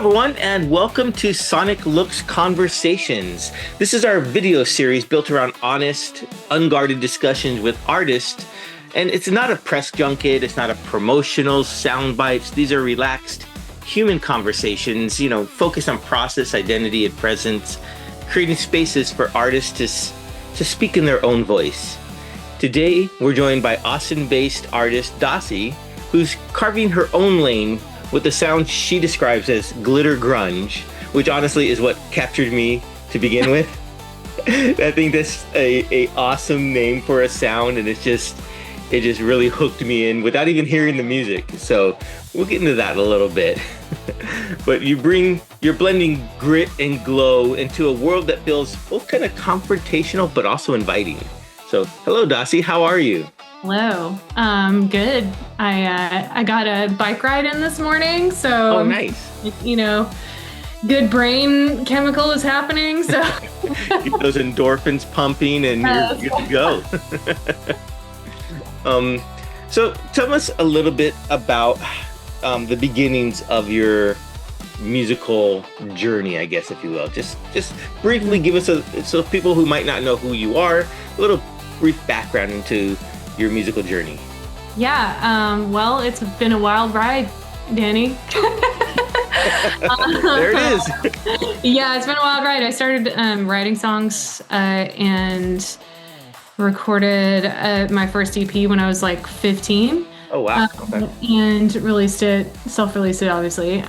everyone, and welcome to SONIQLOOX Conversations. This is our video series built around honest, unguarded discussions with artists. And it's not a press junket, it's not a promotional sound bites. These are relaxed human conversations, focused on process, identity, and presence, creating spaces for artists to speak in their own voice. Today, we're joined by Austin-based artist DOSSEY, who's carving her own lane with the sound she describes as glitter grunge, which honestly is what captured me to begin with. I think that's a awesome name for a sound, and it just really hooked me in without even hearing the music. So we'll get into that a little bit. But you're blending grit and glow into a world that feels both kind of confrontational but also inviting. So hello, DOSSEY, how are you? Hello. Good. I got a bike ride in this morning, so oh, nice. Good brain chemical is happening. So get those endorphins pumping, and you're good to go. So tell us a little bit about the beginnings of your musical journey, I guess, if you will. Just briefly give us so people who might not know who you are, a little brief background into your musical journey. Yeah, well, it's been a wild ride, Danny. There it is. Yeah, it's been a wild ride. I started writing songs and recorded my first EP when I was like 15. Oh, wow. Okay. And self-released it, obviously.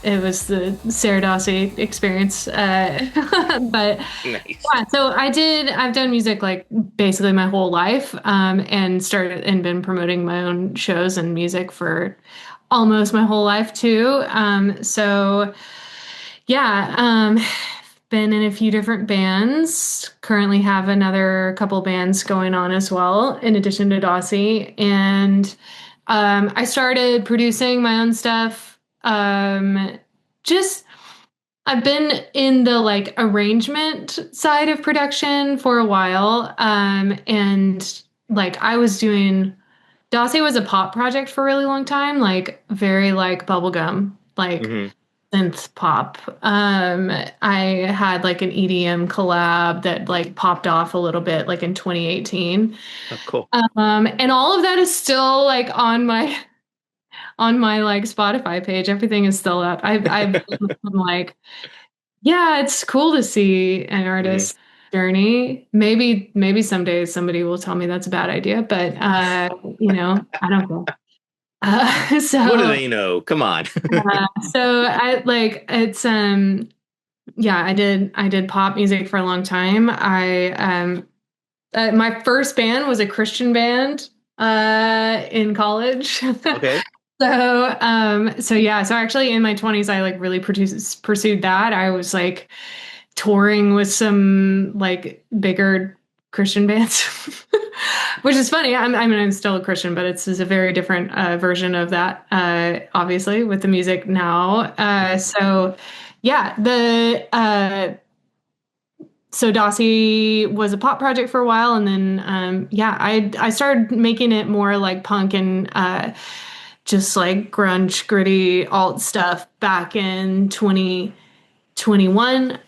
It was the Sarah DOSSEY experience. But nice. Yeah, so I've done music like basically my whole life, and been promoting my own shows and music for almost my whole life too. Been in a few different bands, currently have another couple bands going on as well, in addition to DOSSEY. And I started producing my own stuff. I've been in the like arrangement side of production for a while. And like I was doing, DOSSEY was a pop project for a really long time, like very like bubblegum, like synth-pop. I had like an EDM collab that like popped off a little bit like in 2018. Oh, cool. And all of that is still like on my like Spotify page. Everything is still up. I'm like, yeah, it's cool to see an artist's journey. Maybe someday somebody will tell me that's a bad idea, but I don't know. So what do they know? Come on. So I like it's I did pop music for a long time. My first band was a Christian band in college. Okay. So actually in my 20s I like really pursued that. I was like touring with some like bigger Christian bands, which is funny. I'm still a Christian, but it's a very different version of that, obviously, with the music now. So DOSSEY was a pop project for a while, and then I started making it more like punk and just like grunge, gritty alt stuff back in 2021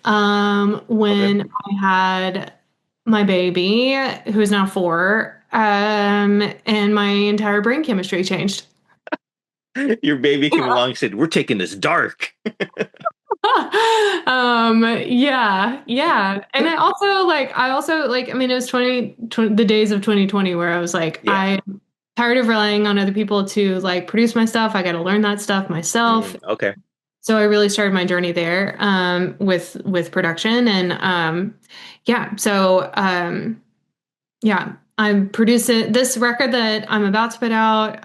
when I had my baby, who is now 4, and my entire brain chemistry changed. Your baby came along and said, "We're taking this dark." Yeah. And I also it was the days of 2020 where I was like, I'm tired of relying on other people to like produce my stuff. I got to learn that stuff myself. Okay. So I really started my journey there with production, and I'm producing this record that I'm about to put out.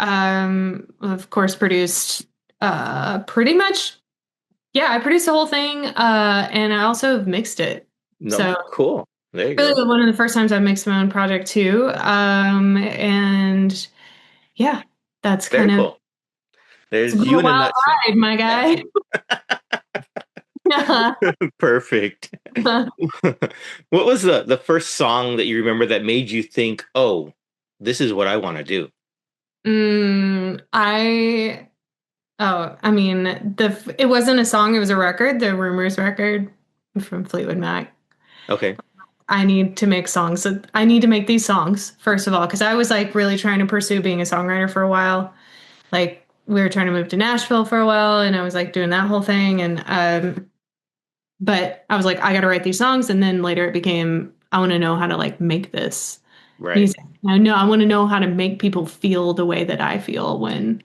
Of course, produced pretty much. Yeah, I produced the whole thing, and I also mixed it. So cool. There you really go. One of the first times I mixed my own project too, and yeah, that's very kind cool. of. There's you in a wild ride, my guy. Perfect. What was the first song that you remember that made you think, "Oh, this is what I want to do"? Oh, I mean, it wasn't a song, it was a record, the Rumors record from Fleetwood Mac. Okay. I need to make songs. I need to make these songs, first of all, because I was like really trying to pursue being a songwriter for a while. Like we were trying to move to Nashville for a while and I was like doing that whole thing. And but I was like, I gotta write these songs. And then later it became, I want to know how to like make this Right. music. I know I want to know how to make people feel the way that I feel when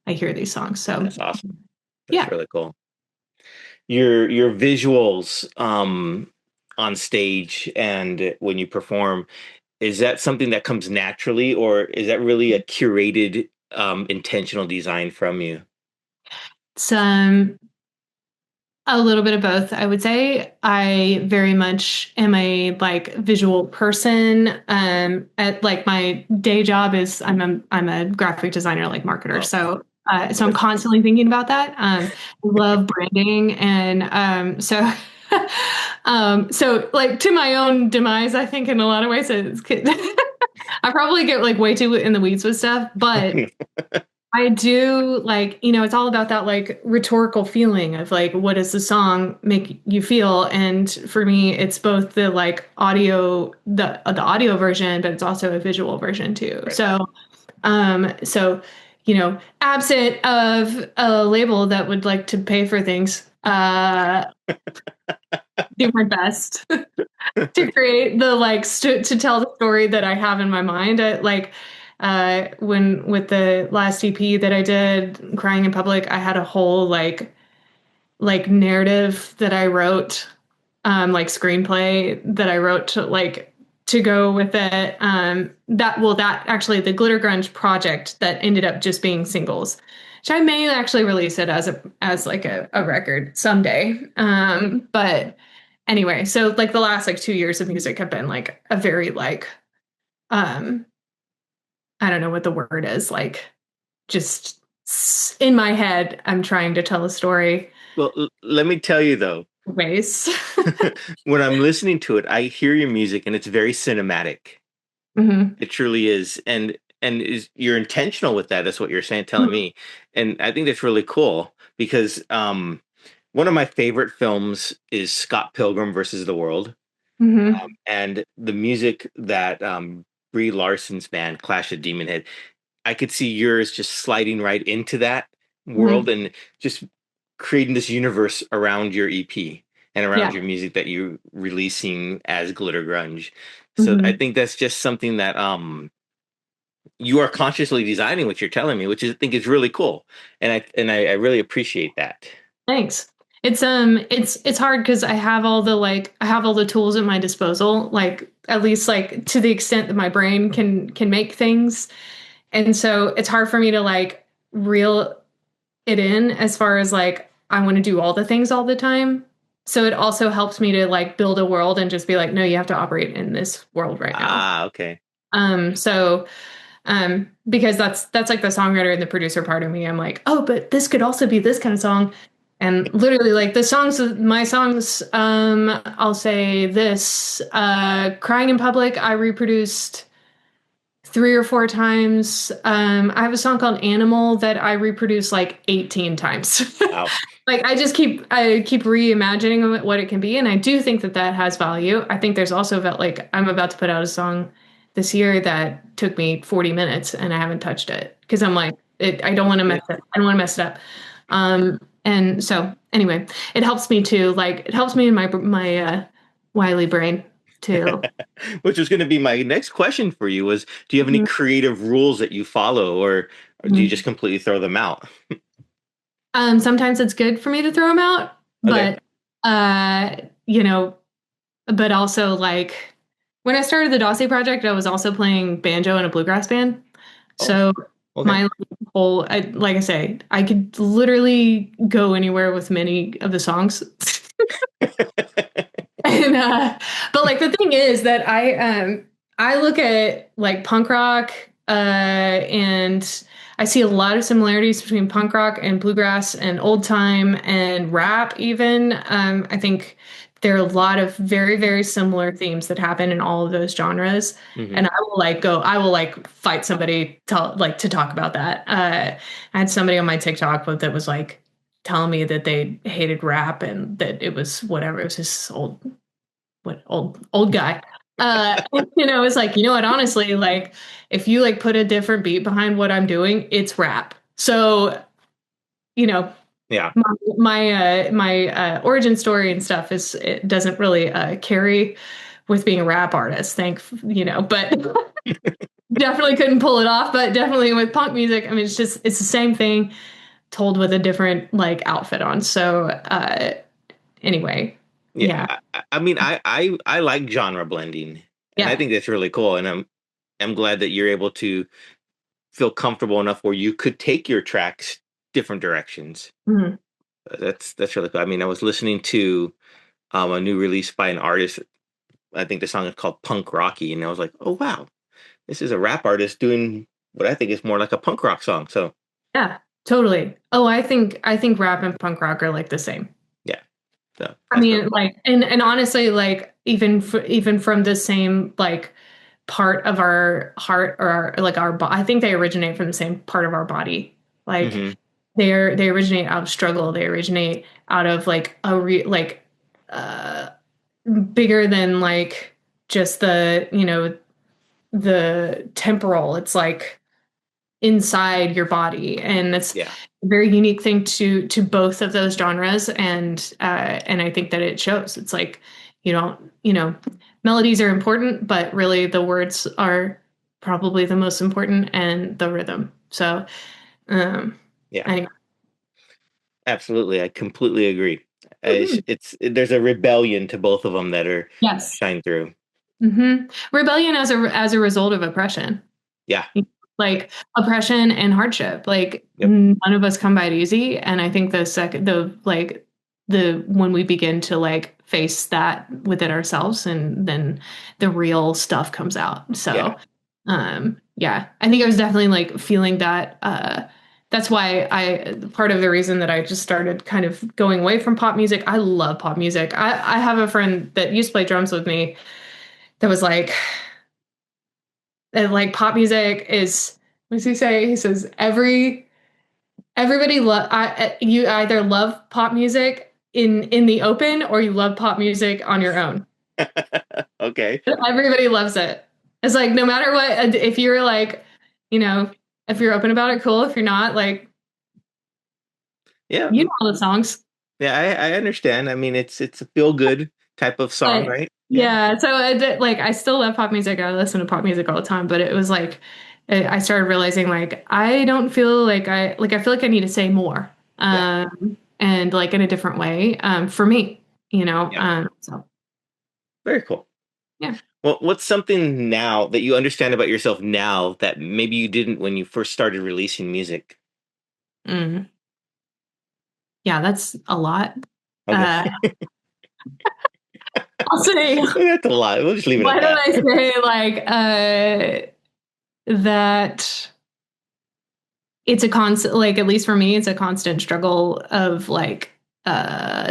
I hear these songs. So That's awesome. That's yeah. really cool. Your visuals on stage and when you perform, is that something that comes naturally, or is that really a curated intentional design from you? Some A little bit of both, I would say. I very much am a like visual person. At like my day job is I'm a graphic designer, like marketer. Oh, So I'm that's constantly thinking about that. I love branding, and so like to my own demise, I think in a lot of ways, I probably get like way too in the weeds with stuff, but I do like, it's all about that like rhetorical feeling of like, what does the song make you feel? And for me, it's both the like the audio version, but it's also a visual version too. right. So, absent of a label that would like to pay for things, do my best to create the like to tell the story that I have in my mind. When with the last EP that I did, Crying in Public, I had a whole like narrative that I wrote, like screenplay that I wrote to go with it. That actually the Glitter Grunge project that ended up just being singles. Which I may actually release it as like a record someday. But anyway, so like the last like 2 years of music have been like a very like um I don't know what the word is, like just in my head, I'm trying to tell a story Well, let me tell you though, ways. when I'm listening to it, I hear your music and it's very cinematic. Hmm. It truly is, and is you're intentional with that. That's what you're saying, telling me, and I think that's really cool because one of my favorite films is Scott Pilgrim versus the World, Hmm. and the music that Brie Larson's band Clash of Demon Head. I could see yours just sliding right into that world Hmm. and just creating this universe around your EP and around Yeah. your music that you're releasing as Glitter Grunge. So I Hmm. think that's just something that you are consciously designing what you're telling me, which I think is really cool. And I really appreciate that. Thanks. It's hard because I have all the tools at my disposal, like at least like to the extent that my brain can make things. And so it's hard for me to like reel it in as far as like I want to do all the things all the time. So it also helps me to like build a world and just be like, no, you have to operate in this world right now. Ah, okay. So because that's like the songwriter and the producer part of me. I'm like, oh, but this could also be this kind of song. And literally like my songs, I'll say this, Crying in Public, I reproduced 3 or 4 times. I have a song called Animal that I reproduce like 18 times. Wow. Like I keep reimagining what it can be, and I do think that that has value. I think there's also about like I'm about to put out a song this year that took me 40 minutes and I haven't touched it because I'm like I don't That's want to mess good. it. I don't want to mess it up. And so anyway, it helps me to like it helps me in my wily brain too. Which was going to be my next question for you was, do you have any Mhm. creative rules that you follow, or do you just completely throw them out? Sometimes it's good for me to throw them out, Okay. but uh, you know, but also like when I started the DOSSEY project, I was also playing banjo in a bluegrass band. Oh, So okay. my like I say, I could literally go anywhere with many of the songs. And but like the thing is that I look at like punk rock and I see a lot of similarities between punk rock and bluegrass and old time and rap even. I think there are a lot of very, very similar themes that happen in all of those genres. Hmm. And I will like fight somebody to talk about that. I had somebody on my TikTok that was like telling me that they hated rap and that it was whatever. It was this old guy. It's like, you know what, honestly, like if you like put a different beat behind what I'm doing, it's rap. So, you know, Yeah. my origin story and stuff it doesn't really carry with being a rap artist, but definitely couldn't pull it off. But definitely with punk music, I mean, it's the same thing told with a different like outfit on. So anyway, yeah, Yeah. I mean, I like genre blending, and I yeah. think that's really cool. And I'm glad that you're able to feel comfortable enough where you could take your tracks different directions. Mhm. That's really cool. I mean, I was listening to a new release by an artist. I think the song is called Punk Rocky, and I was like, oh wow, this is a rap artist doing what I think is more like a punk rock song. So Yeah, totally. Oh, I think rap and punk rock are like the same. yeah, so I that's really mean, cool. like, and honestly, like, even from the same like part of our heart or I think they originate from the same part of our body. Like, Hmm. they originate out of struggle. They originate out of like uh bigger than like just the temporal. It's like inside your body, and it's Yeah, a very unique thing to both of those genres. And I think that it shows. It's like you don't melodies are important, but really the words are probably the most important, and the rhythm. So yeah, anyway. absolutely. I completely agree. Mhm. It's there's a rebellion to both of them that are Yes. shine through. Rebellion as a result of oppression. Yeah. Like oppression and hardship. Like Yep. none of us come by it easy. And I think the when we begin to like face that within ourselves, and then the real stuff comes out. Yeah. So yeah, I think I was definitely like feeling that. That's why part of the reason that I just started kind of going away from pop music. I love pop music. I have a friend that used to play drums with me that was like, and like pop music is, what does he say? He says everybody you either love pop music in the open, or you love pop music on your own. Okay. Everybody loves it. It's like no matter what, if you're like, you know, if you're open about it, cool. If you're not, like, Yeah. you know all the songs. Yeah, I understand. I mean, it's a feel good type of song, But right? Yeah. yeah, so like I still love pop music. I listen to pop music all the time, but it was like I started realizing like I don't feel like I feel like I need to say more, Yeah. and like in a different way, for me, Yeah. so Very cool. yeah. Well, what's something now that you understand about yourself now that maybe you didn't when you first started releasing music? Mm. Yeah, that's a lot. Okay. Uh, I'll say, That's a lot. We'll just leave it at why don't that. I say like that it's a constant, like at least for me, it's a constant struggle of like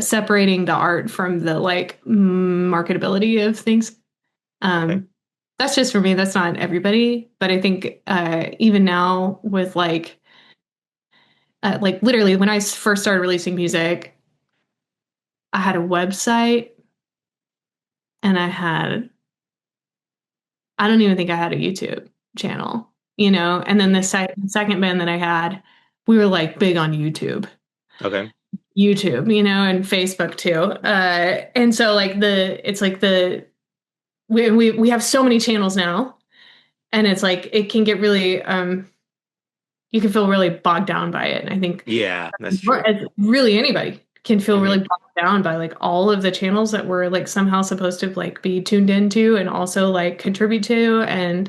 separating the art from the like marketability of things. Okay. um that's just for me, that's not everybody, but I think even now with like literally when I first started releasing music, I had a website, and I don't even think I had a YouTube channel, and then the Mhm. second band that I had, we were like big on Okay. And Facebook too. And so like it's like we have so many channels now, and it's like it can get really you can feel really bogged down by it. And I think Yeah, that's true. really anybody can feel Hmm. really bogged down by like all of the channels that we're like somehow supposed to like be tuned into and also like contribute to. And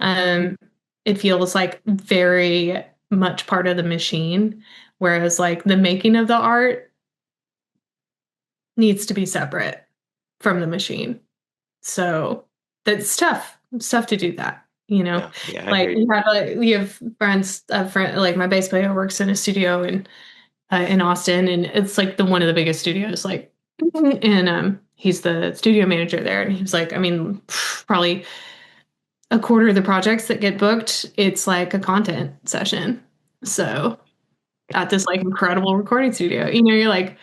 um it feels like very much part of the machine, whereas like the making of the art needs to be separate from the machine. So that's tough. It's tough to do that, Yeah. Yeah, I Like hear you. we have friends, a friend, like my bass player works in a studio in Austin, and it's like one of the biggest studios, like, and he's the studio manager there, and he was like, I mean, probably a quarter of the projects that get booked, it's like a content session. So at this like incredible recording studio, you're like,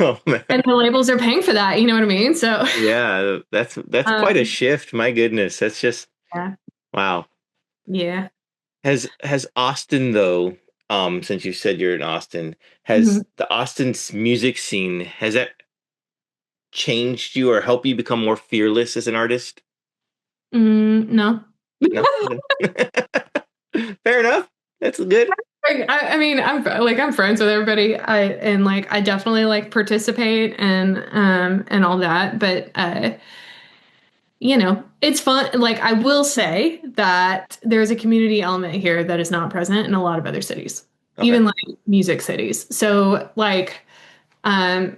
Oh man. and the labels are paying for that, you know what I mean? So Yeah, that's quite a um, shift. My goodness. That's just yeah, wow. yeah. Has Austin though, since you said you're in Austin, Mhm. has the Austin's music scene, has that changed you or helped you become more fearless as an artist? No. No? Fair enough. That's good. I mean, I'm friends with everybody. I definitely like participate and all that, but it's fun. Like I will say that there's a community element here that is not present in a lot of other cities, Okay. even like music cities. So um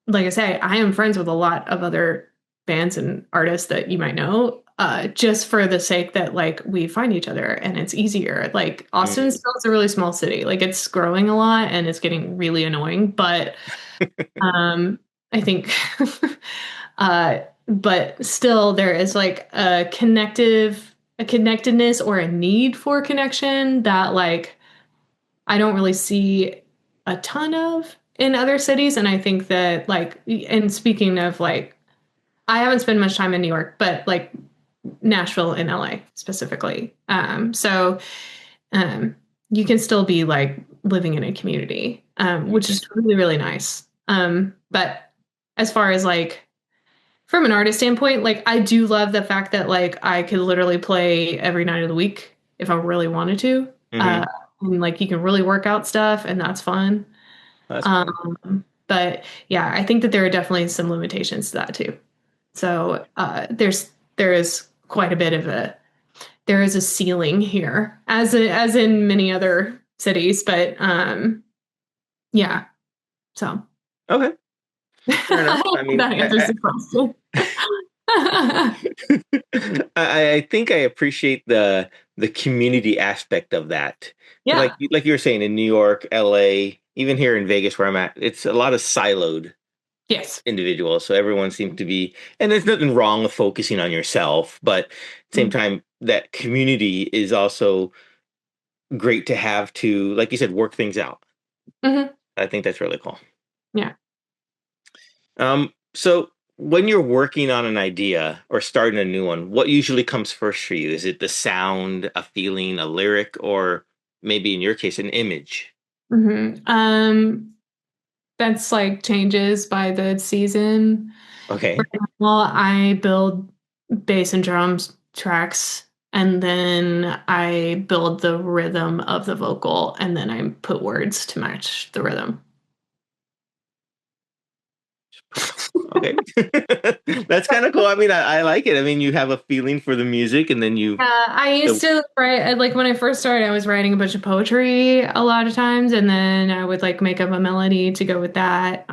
like I say, I am friends with a lot of other bands and artists that you might know, just for the sake that like we find each other and it's easier. Like Austin Mm. still is a really small city. Like it's growing a lot and it's getting really annoying, but I think but still there is like a connectedness or a need for connection that like I don't really see a ton of in other cities. And I think that like, and speaking of like, I haven't spent much time in New York, but like Nashville and LA specifically. Um, you can still be like living in a community, which Okay. is really, really nice. But as far as like from an artist standpoint, like I do love the fact that like I could literally play every night of the week if I really wanted to. Hmm. Uh, and like you can really work out stuff and that's fun. That's cool. But yeah, I think that there are definitely some limitations to that too. So there is quite a bit of there is a ceiling here, as in many other cities. But yeah, so Okay. Fair I enough. I hope mean, that answers the question. I think I appreciate the community aspect of that. Yeah. Like you were saying in New York, LA, even here in Vegas where I'm at, it's a lot of siloed Yes. individuals. So everyone seems to be, and there's nothing wrong with focusing on yourself, but at the same time, that community is also great to have to, like you said, work things out. Hmm. I think that's really cool. Yeah. So when you're working on an idea or starting a new one, what usually comes first for you? Is it the sound, a feeling, a lyric, or maybe in your case, an image? Hmm. That's like changes by the season. For Okay. example, I build bass and drums tracks, and then I build the rhythm of the vocal, and then I put words to match the rhythm. Okay. That's kind of cool. I mean, I like it. I mean, you have a feeling for the music and then you, I used the, to write, like when I first started, I was writing a bunch of poetry a lot of times, and then I would like make up a melody to go with that.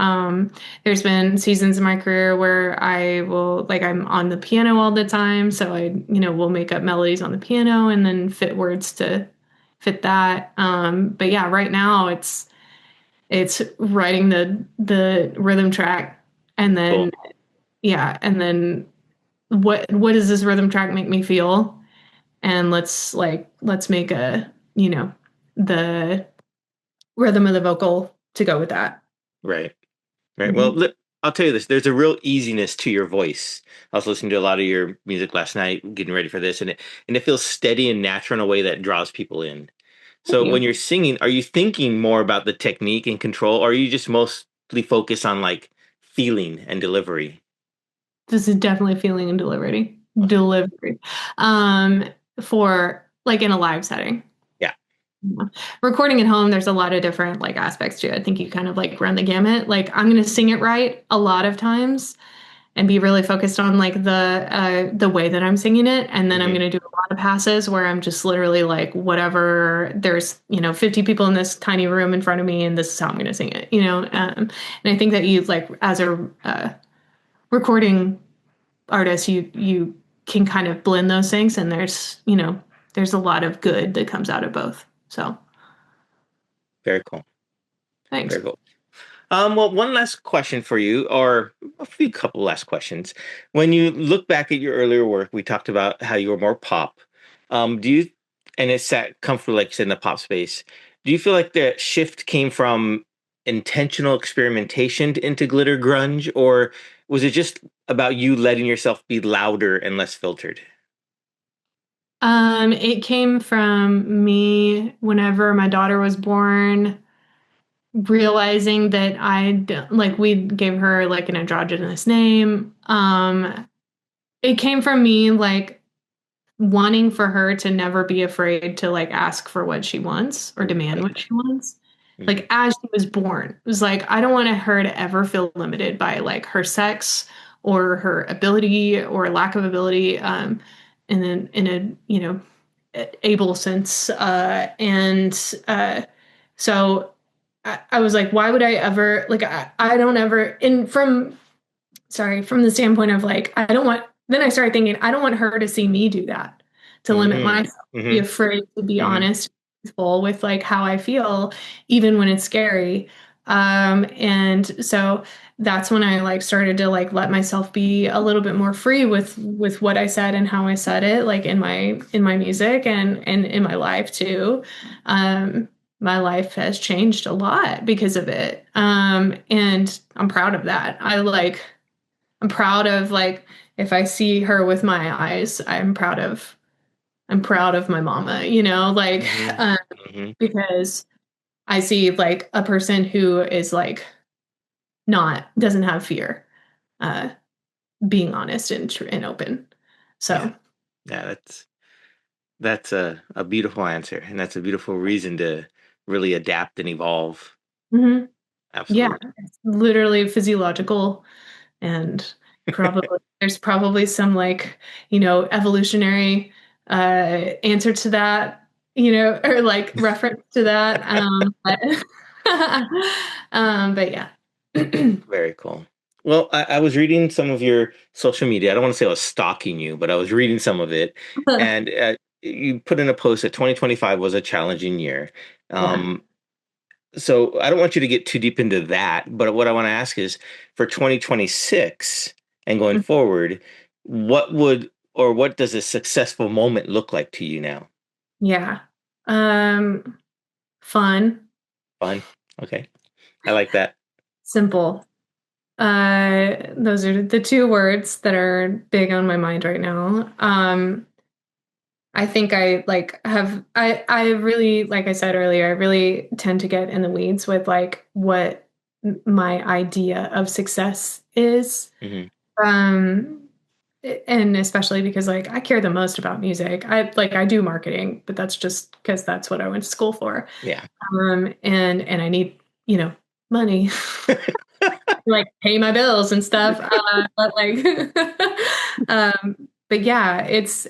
There's been seasons in my career where I will, like, I'm on the piano all the time, so will make up melodies on the piano and then fit words to fit that. But yeah, right now it's writing the rhythm track, and then cool. yeah, and then what does this rhythm track make me feel? And let's make the rhythm of the vocal to go with that. Right. Right. Well, Hmm. I'll tell you this. There's a real easiness to your voice. I was listening to a lot of your music last night, getting ready for this, and it feels steady and natural in a way that draws people in. Thank So when you. you're singing, are you thinking more about the technique and control, or are you just mostly focused on like feeling and delivery? This is definitely feeling and delivery. Okay. Delivery. Um, for like in a live setting. Yeah. Yeah. Recording at home, there's a lot of different like aspects to it. I think you kind of like run the gamut. Like I'm gonna sing it right a lot of times and be really focused on like the way that I'm singing it. And then I'm Hmm. gonna do a lot of passes where I'm just literally like whatever there's 50 people in this tiny room in front of me and this is how I'm gonna sing it. And I think that you like as a recording artist, you can kind of blend those things and there's a lot of good that comes out of both. So Very cool. thanks. Very cool. Well, one last question for you, or a few couple last questions. When you look back at your earlier work, we talked about how you were more pop. Do you, and it sat comfortably, like you said, in the pop space. Do you feel like the shift came from intentional experimentation into glitter grunge, or was it just about you letting yourself be louder and less filtered? It came from me whenever my daughter was born, realizing that like we gave her like an androgynous name. It came from me like wanting for her to never be afraid to like ask for what she wants or demand what she wants. Mhm. Like as she was born, it was like I don't want her to ever feel limited by like her sex or her ability or lack of ability. And then in a able sense. And so I was like, why would I ever like I don't ever in from sorry, from the standpoint of like, I don't want, then I started thinking, I don't want her to see me do that, to limit Mm-hmm. myself, be Mm-hmm. afraid to be Mm-hmm. honest, full with like how I feel, even when it's scary. And so that's when I like started to like let myself be a little bit more free with what I said and how I said it, like in my music and in my life too. Um, my life has changed a lot because of it. And I'm proud of that. I'm proud of like if I see her with my eyes, I'm proud of my mama, like Mm-hmm. uh, Mm-hmm. because I see like a person who is like not doesn't have fear, uh, being honest and open. Yeah. So Yeah, that's a beautiful answer, and that's a beautiful reason to really adapt and evolve. mhm. Yeah, Absolutely. it's literally physiological and probably there's probably some like, evolutionary answer to that, or like reference to that. But yeah. Very cool. Well, I was reading some of your social media. I don't want to say I was stalking you, but I was reading some of it, and you put in a post that 2025 was a challenging year. Yeah. Um, so I don't want you to get too deep into that, but what I want to ask is for 2026 and going forward, what does a successful moment look like to you now? Yeah. Fun, Fun. Okay. I like that. simple. Those are the two words that are big on my mind right now. I think I really, like I said earlier, I really tend to get in the weeds with like what my idea of success is. Hmm. Um, and especially because like I care the most about music. I do marketing, but that's just because that's what I went to school for. Yeah. And I need, money like pay my bills and stuff. But like, but yeah, it's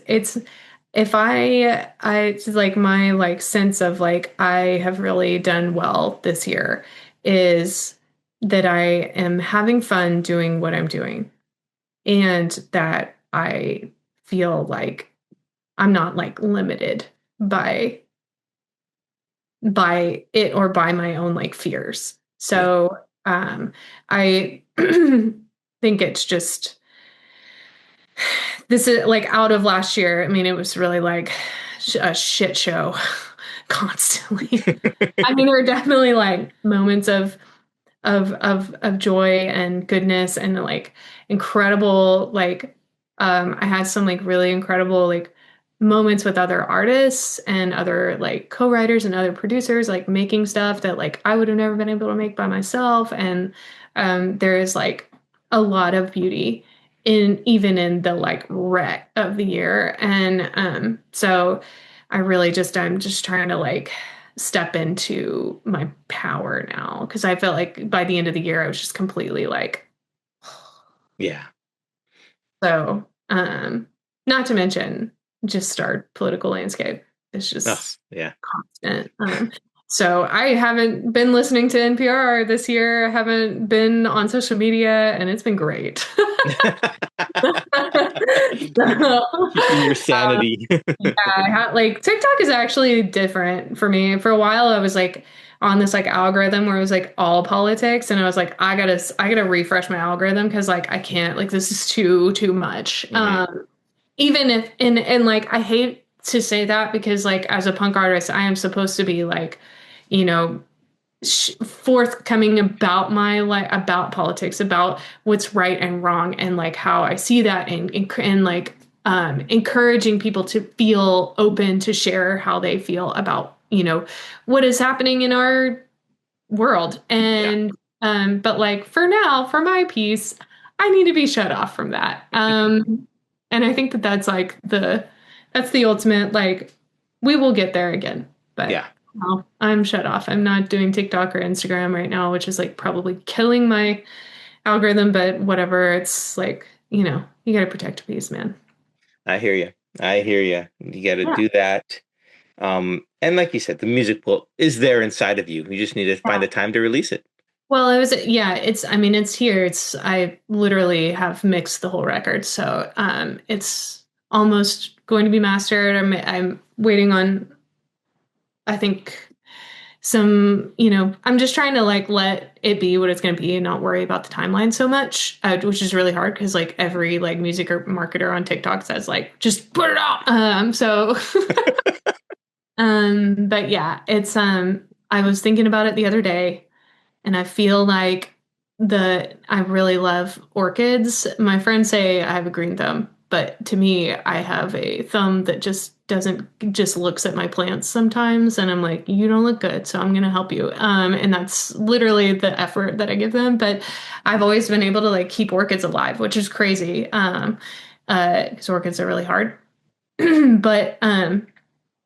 if it's like my like sense of like I have really done well this year is that I am having fun doing what I'm doing and that I feel like I'm not like limited by by it or by my own like fears. Yeah. So I think it's just this is like out of last year. I mean, it was really like a shit show constantly. I mean, there were definitely like moments of joy and goodness and like incredible like I had some like really incredible like moments with other artists and other like co-writers and other producers like making stuff that like I would have never been able to make by myself and there is like a lot of beauty in even in the like wreck of the year and so I'm just trying to like step into my power now because I felt like by the end of the year I was just completely like Yeah. so not to mention just our political landscape is Oh, just yeah. constant. So I haven't been listening to NPR this year. I haven't been on social media and it's been great. Keeping your sanity. Yeah, like TikTok is actually different for me. For a while, I was like on this like algorithm where it was like all politics, and I was like, I gotta refresh my algorithm because like I can't, like this is too much. Hmm. Even if and like I hate to say that because like as a punk artist, I am supposed to be like, you know, forthcoming about my like about politics, about what's right and wrong, and like how I see that, and like encouraging people to feel open to share how they feel about what is happening in our world. Yeah. And but like for now, for my piece, I need to be shut off from that. And I think that that's like that's the ultimate, like we will get there again, but Yeah. no, I'm shut off. I'm not doing TikTok or Instagram right now, which is like probably killing my algorithm, but whatever. It's like, you got to protect peace, man. I hear you. I hear you. You got to Yeah. do that. And like you said, the music pool is there inside of you. You just need to find Yeah. the time to release it. Well, yeah, I mean, it's here. I literally have mixed the whole record. So, it's almost going to be mastered. I'm waiting on, I think, I'm just trying to like let it be what it's going to be and not worry about the timeline so much, which is really hard because like every like music or marketer on TikTok says like just put it out. But yeah, I was thinking about it the other day, and I feel like I really love orchids. My friends say I have a green thumb, but to me, I have a thumb that just looks at my plants sometimes, and I'm like, you don't look good, so I'm gonna help you. And that's literally the effort that I give them. But I've always been able to like keep orchids alive, which is crazy. Because orchids are really hard. But I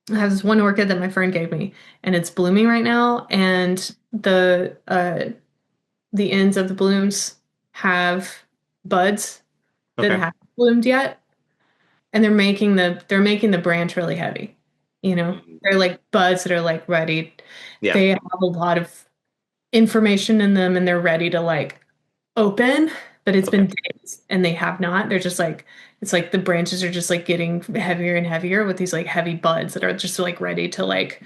have this one orchid that my friend gave me, and it's blooming right now, and the ends of the blooms have buds that Okay. haven't bloomed yet, and they're making the branch really heavy. They're like buds that are like ready. Yeah. They have a lot of information in them, and they're ready to like open, but it's Okay. been days and they have not. They're just like, it's like the branches are just like getting heavier and heavier with these like heavy buds that are just like ready to like,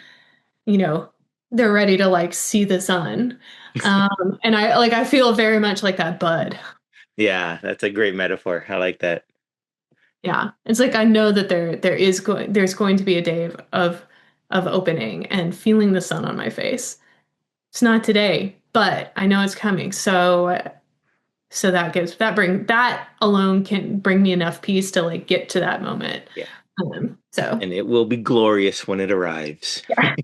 you know, they're ready to like see the sun. And I feel very much like that bud. Yeah, that's a great metaphor. I like that. Yeah. It's like I know that there's going to be a day of opening and feeling the sun on my face. It's not today, but I know it's coming. So that alone can bring me enough peace to like get to that moment. Yeah. So And it will be glorious when it arrives. yeah,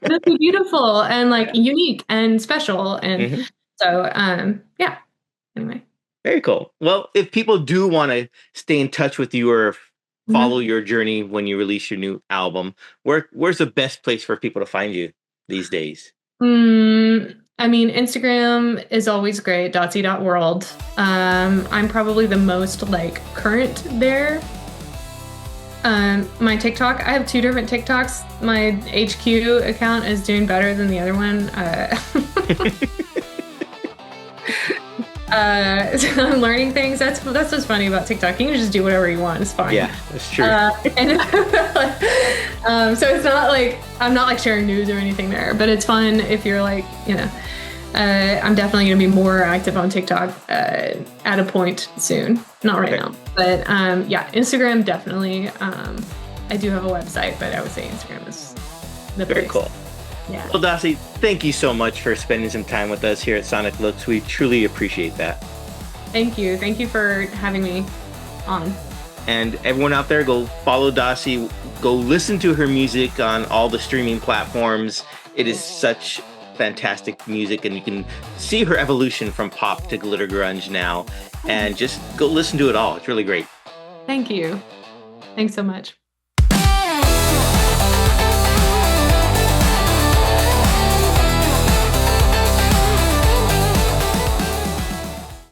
it'll be beautiful and like Yeah. unique and special. And Hmm. so yeah. Anyway. Very cool. Well, if people do want to stay in touch with you or follow Mhm. your journey when you release your new album, where's the best place for people to find you these days? I mean, Instagram is always great, dotsy.world. I'm probably the most like current there. My TikTok, I have two different TikToks. My HQ account is doing better than the other one. So I'm learning things. That's what's funny about TikTok. You can just do whatever you want. It's fine. Yeah, that's true. And so it's not like I'm not like sharing news or anything there, but it's fun if you're like, I'm definitely going to be more active on TikTok at a point soon. Not right Okay. now, but yeah, Instagram definitely. I do have a website, but I would say Instagram is the Very place. cool. Yeah. Well, Dossy, thank you so much for spending some time with us here at Sonic Looks. We truly appreciate that. Thank you. Thank you for having me on. And everyone out there, go follow Dossy. Go listen to her music on all the streaming platforms. It is such fantastic music, and you can see her evolution from pop to glitter grunge now. And just go listen to it all. It's really great. Thank you. Thanks so much.